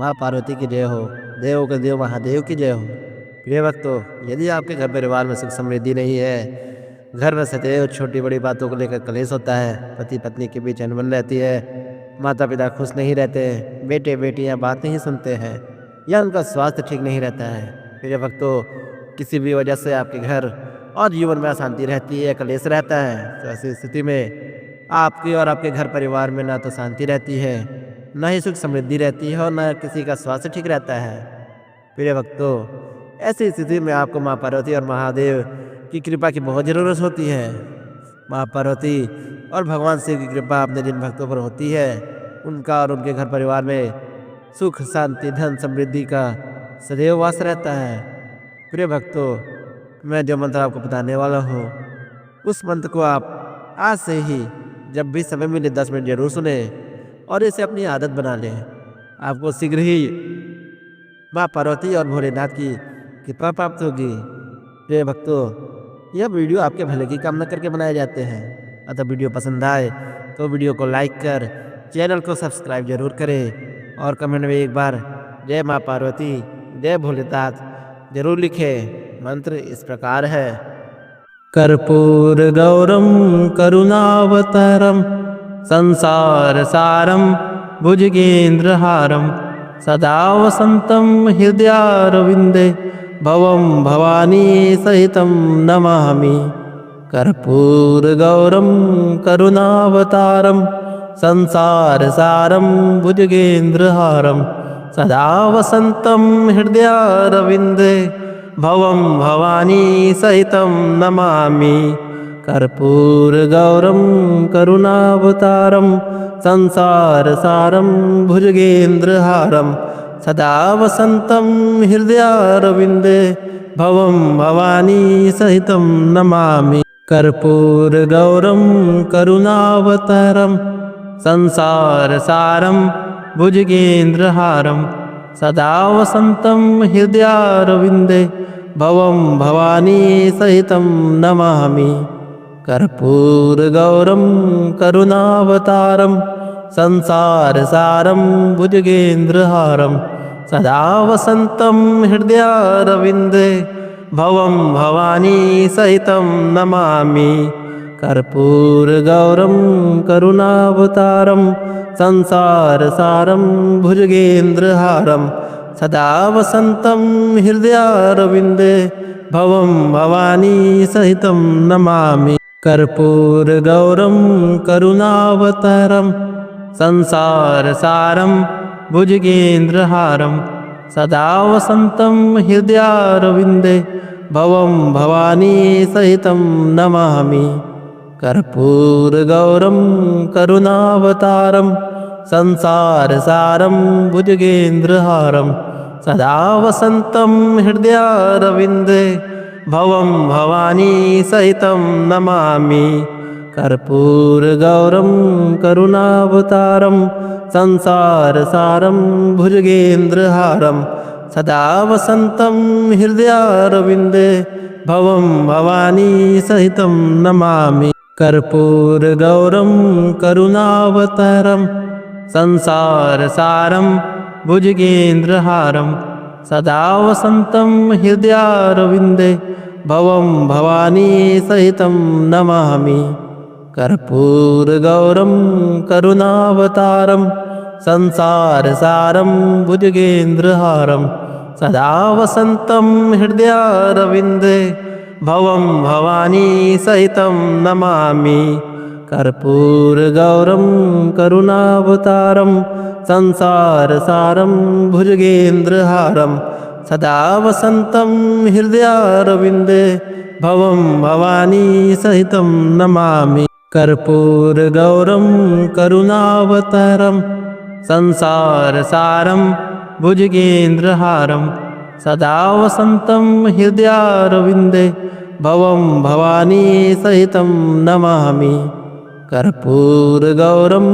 माँ पार्वती की जय हो, देवों के देव महादेव की जय हो। प्रिय भक्तों, यदि आपके घर परिवार में सुख समृद्धि नहीं है, घर में सदैव छोटी बड़ी बातों को लेकर कलेश होता है, पति पत्नी के बीच अनबन रहती है, माता पिता खुश नहीं रहते, बेटे बेटियां बात नहीं सुनते हैं या उनका स्वास्थ्य ठीक नहीं रहता है। प्रिय भक्तों, किसी भी वजह से आपके घर और जीवन में अशांति रहती है, कलेश रहता है, तो ऐसी स्थिति में आपकी और आपके घर परिवार में ना तो शांति रहती है, न ही सुख समृद्धि रहती है और न किसी का स्वास्थ्य ठीक रहता है। प्रिय भक्तों, ऐसी स्थिति में आपको माँ पार्वती और महादेव की कृपा की बहुत ज़रूरत होती है। माँ पार्वती और भगवान शिव की कृपा अपने जिन भक्तों पर होती है, उनका और उनके घर परिवार में सुख शांति धन समृद्धि का सदैव वास रहता है। प्रिय भक्तों, मैं जो मंत्र आपको बताने वाला हूँ, उस मंत्र को आप आज से ही जब भी समय मिले 10 मिनट जरूर सुने और इसे अपनी आदत बना लें। आपको शीघ्र ही माँ पार्वती और भोलेनाथ की कृपा प्राप्त होगी। प्रिय भक्तों, यह वीडियो आपके भले की कामना करके बनाए जाते हैं, अतः वीडियो पसंद आए तो वीडियो को लाइक कर चैनल को सब्सक्राइब जरूर करें और कमेंट में एक बार जय माँ पार्वती जय भोलेनाथ जरूर लिखें। मंत्र इस प्रकार है। कर्पूर गौरम करुणावतारम संसार सारम भुजगेन्द्रहारम सदा वसंतम हृदयारविंदे भवम भवानी सहितं नमामि। कर्पूर गौरम करुणावतारम संसार सारम भुजगेन्द्रहारम सदा वसंतम हृदयारविंदे भवम भवानी सहितं नमामि। कर्पूर गौरम करुणावतारम संसार सारम भुजगेन्द्रहारम सदा वसंतम हृदयारविंदे भवम भवानी सहितं नमामि। कर्पूर गौरम करुणावतारम संसार सारम भुजगेन्द्रहारम सदा वसंतम हृदयारविंदे भवम भवानी सहितं नमामि। कर्पूर गौरम करुणावतारम संसार सारम भुजगेन्द्रहारम सदा वसंतम हृदयारविंदे भवम भवानी सहितं नमामि। कर्पूर गौरम करुणावतारम संसार सारम भुजगेन्द्रहारम सदा वसंतम हृदयारविंदे भवम भवानी सहितं नमामि। कर्पूर गौरम करुणावतारम संसार सारम भुजगेन्द्रहारम सदा वसंतम हृदयारविंदे भवम भवानी सहितं नमामि। कर्पूर गौरम करुणावतारम संसार सारम भुजगेन्द्रहारम सदा वसंतम हृदयारविंदे भवम भवानी सहितं नमामि। कर्पूर गौरम करुणावतारम संसार सारम भुजगेन्द्रहारम सदा वसंतम हृदयारविंदे भवम भवानी सहितं नमामि। कर्पूर गौरम करुणावतारम संसार सारम भुजगेन्द्रहारम सदा वसंतम हृदयारविंदे भवम भवानी सहितं नमामि। कर्पूर गौरम करुणावतारम संसार सारम भुजगेन्द्रहारम सदा वसंतम हृदयारविंदे भवम भवानी सहितं नमामि। कर्पूर गौरम करुणावतारम संसार सारम भुजगेन्द्रहारम सदा वसंतम हृदयारविंदे भवम भवानी सहितं नमामि। कर्पूर गौरम करुणावतारम संसार सारम भुजगेन्द्रहारम सदा वसंतम हृदयारविंदे भवम भवानी सहितं नमामि। कर्पूर गौरम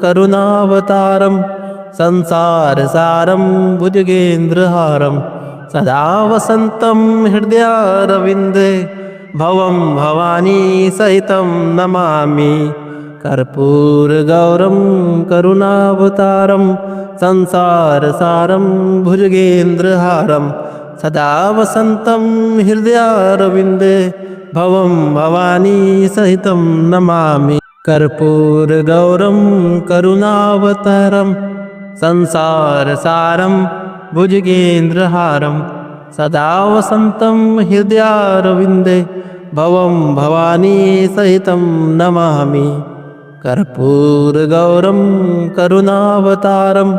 करुणावतारम संसार सारम भुजगेन्द्रहारम सदा वसंतम हृदयारविंदे भवम भवानी सहितं नमामि। कर्पूर गौरम करुणावतारम संसारसारं भुजगेन्द्रहारं सदा वसन्तं हृदयारविन्दे भवं भवानी सहितं नमामि। कर्पूरगौरं करुणावतारं संसारसारं भुजगेन्द्रहारं सदा वसन्तं हृदयारविन्दे भवं भवानी सहितं नमामि। कर्पूरगौरं करुणावतारं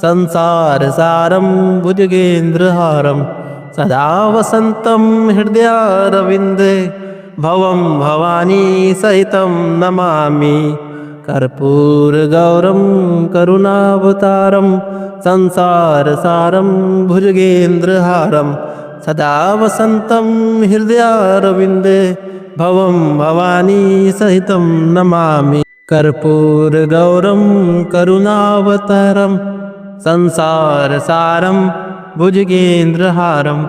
संसारसारं भुजगेन्द्रहारं सदा वसन्तं हृदयारविन्दे भवं भवानी सहितं नमामि। कर्पूरगौरं करुणावतारं संसारसारं भुजगेन्द्रहारं सदा वसन्तं हृदयारविन्दे भवं भवानी सहितं नमामि। कर्पूरगौरं करुणावतारं संसारसारं भुजगेन्द्रहारं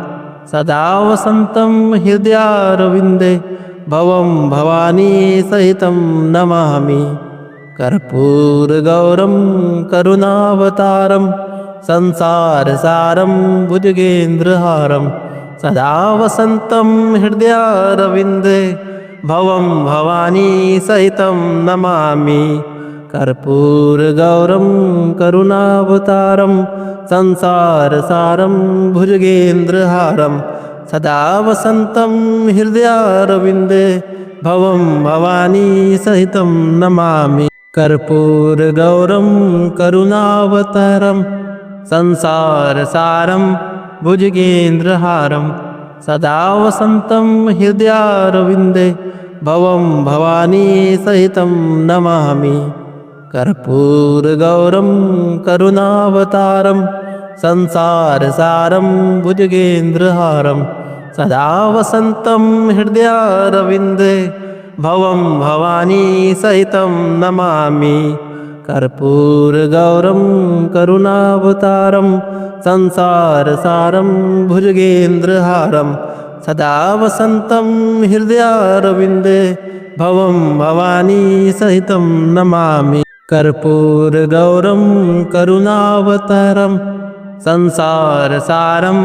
सदा वसन्तं हृदयारविन्दे भवं भवानी सहितं नमामि। कर्पूरगौरं करुणावतारं संसारसारं भुजगेन्द्रहारं सदा वसन्तं हृदयारविन्दे भवं भवानी सहितं नमामि। कर्पूरगौरं करुणावतारं संसारसारं भुजगेन्द्रहारं सदा वसन्तं हृदयारविन्दे भवं भवानी सहितं नमामि। कर्पूरगौरं करुणावतारं संसारसारं भुजगेन्द्रहारं सदा वसन्तं हृदयारविन्दे भवं भवानी सहितं नमामि। कर्पूरगौरं करुणावतारं संसारसारं भुजगेन्द्रहारं सदा वसन्तं हृदयारविन्दे भवं भवानी सहितं नमामि। कर्पूरगौरं करुणावतारं संसारसारं भुजगेन्द्रहारं सदा वसन्तं हृदयारविन्दे भवं भवानी सहितं नमामि। कर्पूरगौरं करुणावतारं संसारसारं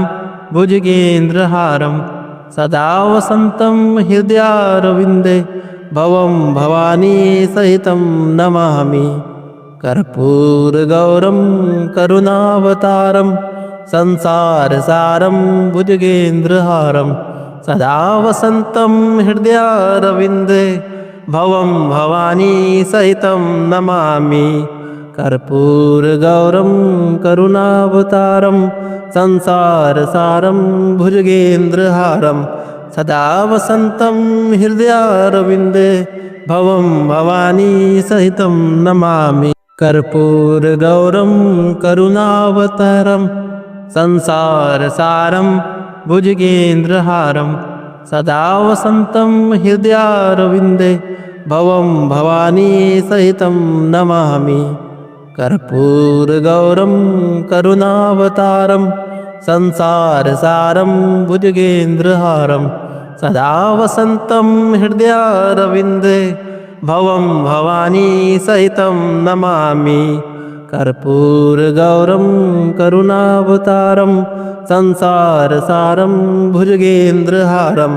भुजगेन्द्रहारं सदा वसन्तं हृदयारविन्दे भवं भवानी सहितं नमामि। कर्पूरगौरं करुणावतारं संसारसारं भुजगेन्द्रहारं सदा वसन्तं हृदयारविन्दे भवं भवानी सहितं नमामि। कर्पूरगौरं करुणावतारं संसारसारं भुजगेन्द्रहारं सदा वसन्तं हृदयारविन्दे भवं भवानी सहितं नमामि। कर्पूरगौरं करुणावतारं संसारसारं भुजगेन्द्रहारं सदा वसन्तं हृदयारविन्दे भवं भवानी सहितं नमामि। कर्पूरगौरं करुणावतारं संसारसारं भुजगेन्द्रहारं सदा वसन्तं हृदयारविन्दे भवं भवानी सहितं नमामि। कर्पूरगौरं करुणावतारं संसारसारं भुजगेन्द्रहारं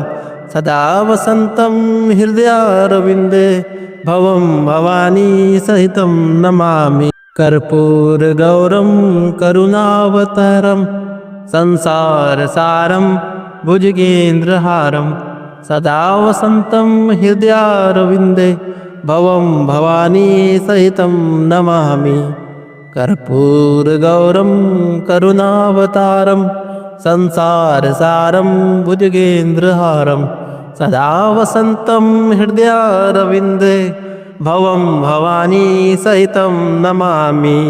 सदा वसन्तं हृदयारविन्दे भवं भवानी सहितं नमामि। कर्पूरगौरं करुणावतारं संसारसारं भुजगेन्द्रहारं सदा वसन्तं हृदयारविन्दे भवं भवानी सहितं नमामि। कर्पूरगौरं करुणावतारं संसारसारं भुजगेन्द्रहारं सदा वसन्तं हृदयारविन्दे भवं भवानी सहितं नमामि।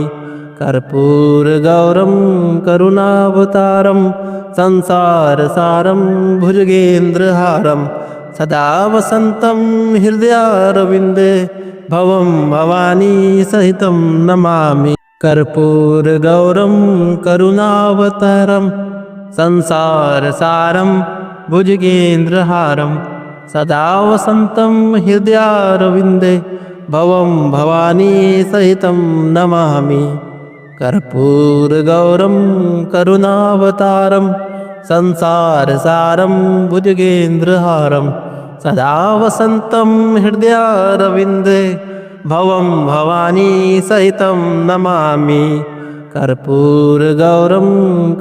कर्पूरगौरं करुणावतारं संसारसारं भुजगेन्द्रहारं सदा वसन्तं हृदयारविन्दे भवं भवानी सहितं नमामि। कर्पूरगौरं करुणावतारं संसारसारं भुजगेन्द्रहारं सदा वसन्तं हृदयारविन्दे भवं भवानी सहितं नमामि। कर्पूरगौरं करुणावतारं संसारसारं भुजगेन्द्रहारं सदा वसन्तं हृदयारविन्दे भवं भवानी सहितं नमामि। कर्पूरगौरं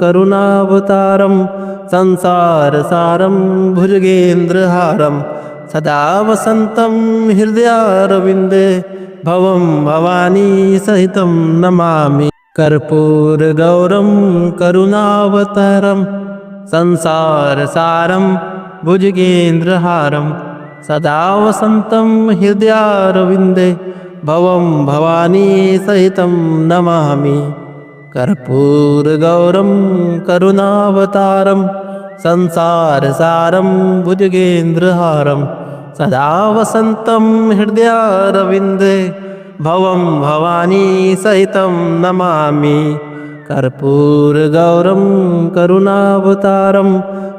करुणावतारं संसारसारं भुजगेन्द्रहारं सदा वसन्तं हृदयारविन्दे भवं भवानी सहितं नमामि। कर्पूरगौरं करुणावतारं संसारसारं भुजगेन्द्रहारं सदा वसन्तं हृदयारविन्दे भवं भवानी सहितं नमामि। कर्पूरगौरं करुणावतारं संसारसारं भुजगेन्द्रहारं सदा वसन्तं हृदयारविन्दे भवं भवानी सहितं नमामि। कर्पूरगौरं करुणावतारं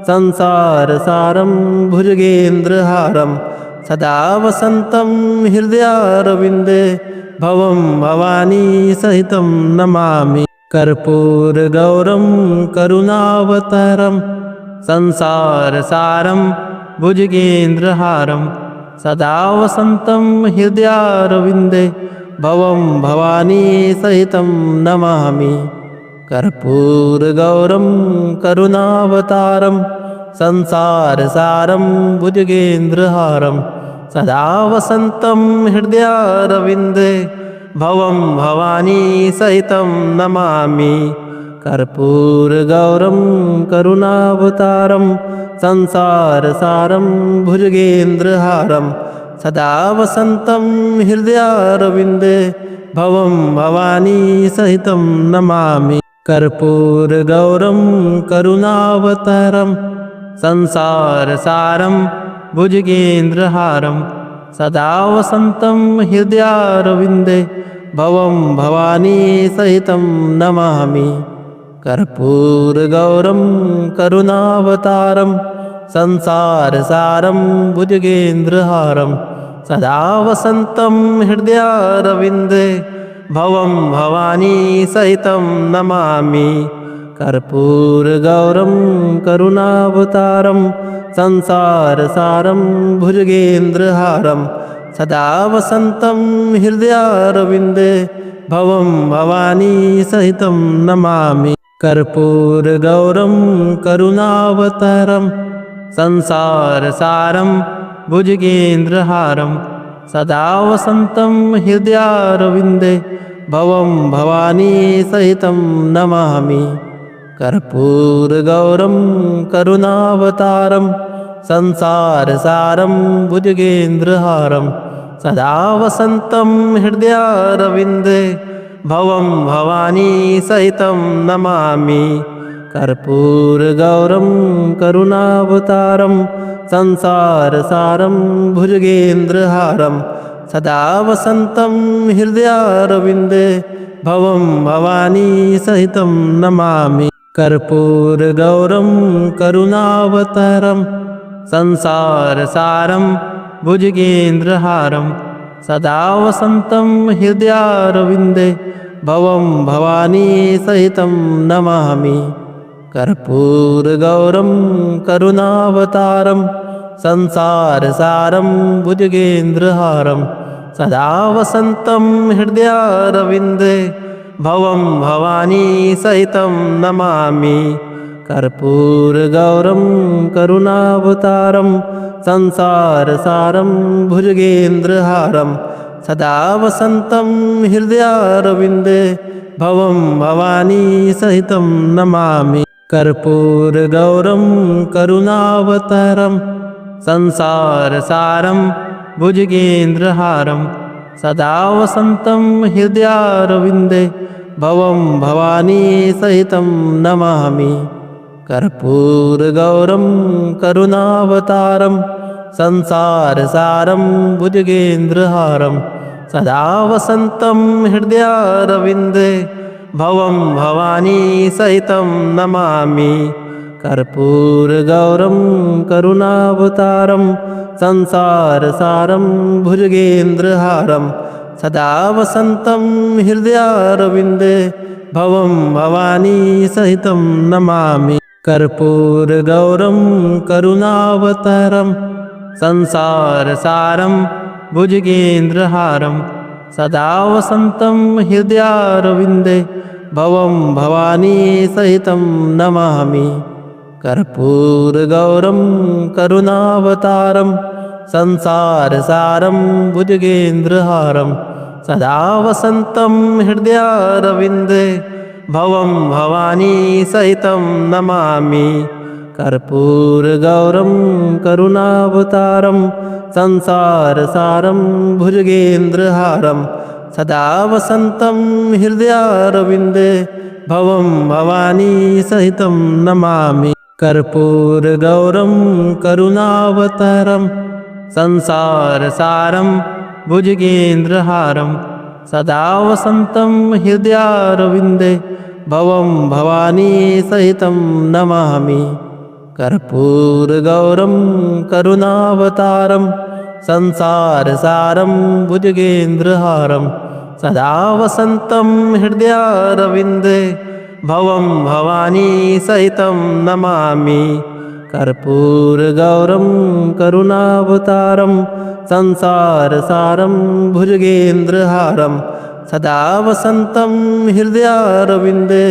संसारसारं भुजगेन्द्रहारं सदा वसन्तं हृदयारविन्दे भवं भवानी सहितं नमामि। कर्पूरगौरं करुणावतारं संसारसारं भुजगेन्द्रहारं सदा वसन्तं हृदयारविन्दे भवं भवानी सहितं नमामि। कर्पूरगौरं करुणावतारं संसारसारं भुजगेन्द्रहारं सदा वसन्तं हृदयारविन्दे भवं भवानी सहितं नमामि। कर्पूरगौरं करुणावतारं संसारसारं भुजगेन्द्रहारं सदा वसन्तं हृदयारविन्दे भवं भवानी सहितं नमामि। कर्पूरगौरं करुणावतारं संसारसारं भुजगेन्द्रहारं सदा वसन्तं हृदयारविन्दे भवं भवानी सहितं नमामि। कर्पूरगौरं करुणावतारं संसारसारं भुजगेन्द्रहारं सदा वसन्तं हृदयारविन्दे भवं भवानी सहितं नमामि। कर्पूरगौरं करुणावतारं संसारसारं भुजगेन्द्रहारं सदा वसन्तं हृदयारविन्दे भवं भवानी सहितं नमामि। कर्पूरगौरं करुणावतारं संसारसारं भुजगेन्द्रहारं सदा वसन्तं हृदयारविन्दे भवं भवानी सहितं नमामि। कर्पूरगौरं करुणावतारं संसारसारं भुजगेन्द्रहारं सदा वसन्तं हृदयारविन्दे भवं भवानी सहितं नमामि। कर्पूरगौरं करुणावतारं संसारसारं भुजगेन्द्रहारं सदा वसन्तं हृदयारविन्दे भवं भवानी सहितं नमामि। कर्पूरगौरं करुणावतारं संसारसारं भुजगेन्द्रहारं सदा वसन्तं हृदयारविन्दे भवं भवानी सहितं नमामि। कर्पूरगौरं करुणावतारं संसारसारं भुजगेन्द्रहारं सदा वसन्तं हृदयारविन्दे भवं भवानी सहितं नमामि। कर्पूरगौरं करुणावतारं संसारसारं भुजगेन्द्रहारं सदा वसन्तं हृदयारविन्दे भवं भवानी सहितं नमामि। कर्पूरगौरं करुणावतारं संसारसारं भुजगेन्द्रहारं सदा वसन्तं हृदयारविन्दे भवं भवानी सहितं नमामि। कर्पूरगौरं करुणावतारं संसारसारं भुजगेन्द्रहारं सदा वसन्तं हृदयारविन्दे भवं भवानी सहितं नमामि। कर्पूरगौरं करुणावतारं संसारसारं भुजगेन्द्रहारं सदा वसन्तं हृदयारविन्दे भवं भवानी सहितं नमामि। कर्पूरगौरं करुणावतारं संसारसारं भुजगेन्द्रहारं सदा वसन्तं हृदयारविन्दे भवं भवानी सहितं नमामि। कर्पूरगौरं करुणावतारं संसारसारं भुजगेन्द्रहारं सदा वसन्तं हृदयारविन्दे भवं भवानी सहितं नमामि। कर्पूरगौरं करुणावतारं संसारसारं भुजगेन्द्रहारं सदा वसन्तं हृदयारविन्दे भवं भवानी सहितं नमामि। कर्पूरगौरं करुणावतारं संसारसारं भुजगेन्द्रहारं सदा वसन्तं हृदयारविन्दे भवं भवानी सहितं नमामि। कर्पूरगौरं करुणावतारं संसारसारं भुजगेन्द्रहारं सदा वसन्तं हृदयारविन्दे भवं भवानी सहितं नमामि। कर्पूरगौरं करुणावतारं संसारसारं भुजगेन्द्रहारं सदा वसन्तं हृदयारविन्दे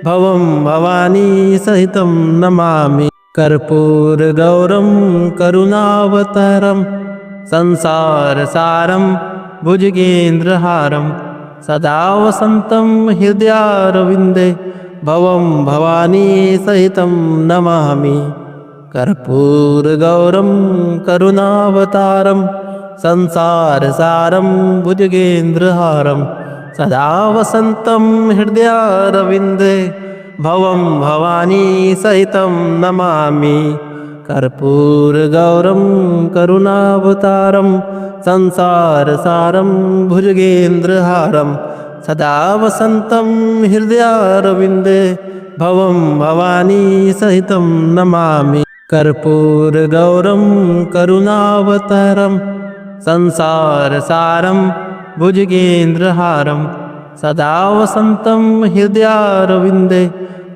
भवं भवानी सहितं नमामि। कर्पूरगौरं करुणावतारं संसारसारं भुजगेन्द्रहारं सदा वसन्तं हृदयारविन्दे भवं भवानी सहितं नमामि। कर्पूरगौरं करुणावतारं संसारसारं भुजगेन्द्रहारं सदा वसन्तं हृदयारविन्दे भवं भवानी सहितं नमामि। कर्पूरगौरं करुणावतारं संसारसारं भुजगेन्द्रहारं सदा वसन्तं हृदयारविन्दे भवं भवानी सहितं नमामि। कर्पूरगौरं करुणावतारं संसारसारं भुजगेन्द्रहारं सदा वसन्तं हृदयारविन्दे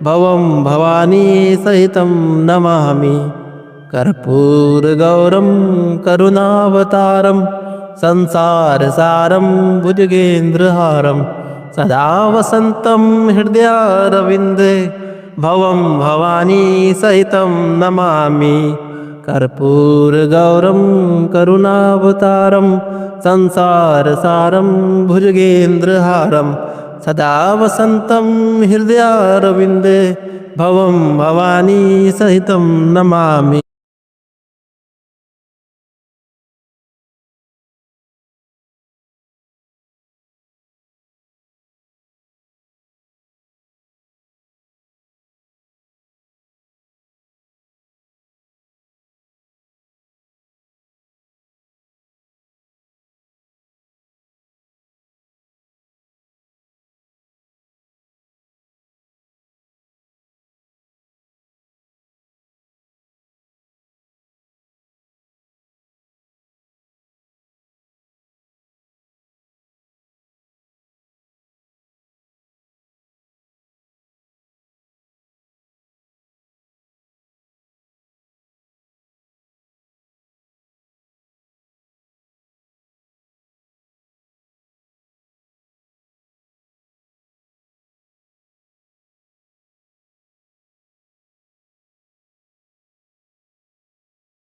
भवं भवानी सहितं नमामि। कर्पूरगौरं करुणावतारं संसारसारं भुजगेन्द्रहारं सदा वसन्तं हृदयारविन्दे भवं भवानी सहितं नमामि। कर्पूरगौरं करुणावतारं संसारसारं भुजगेन्द्रहारं सदा वसन्तं हृदयारविन्दे भवं भवानी सहितं नमामि।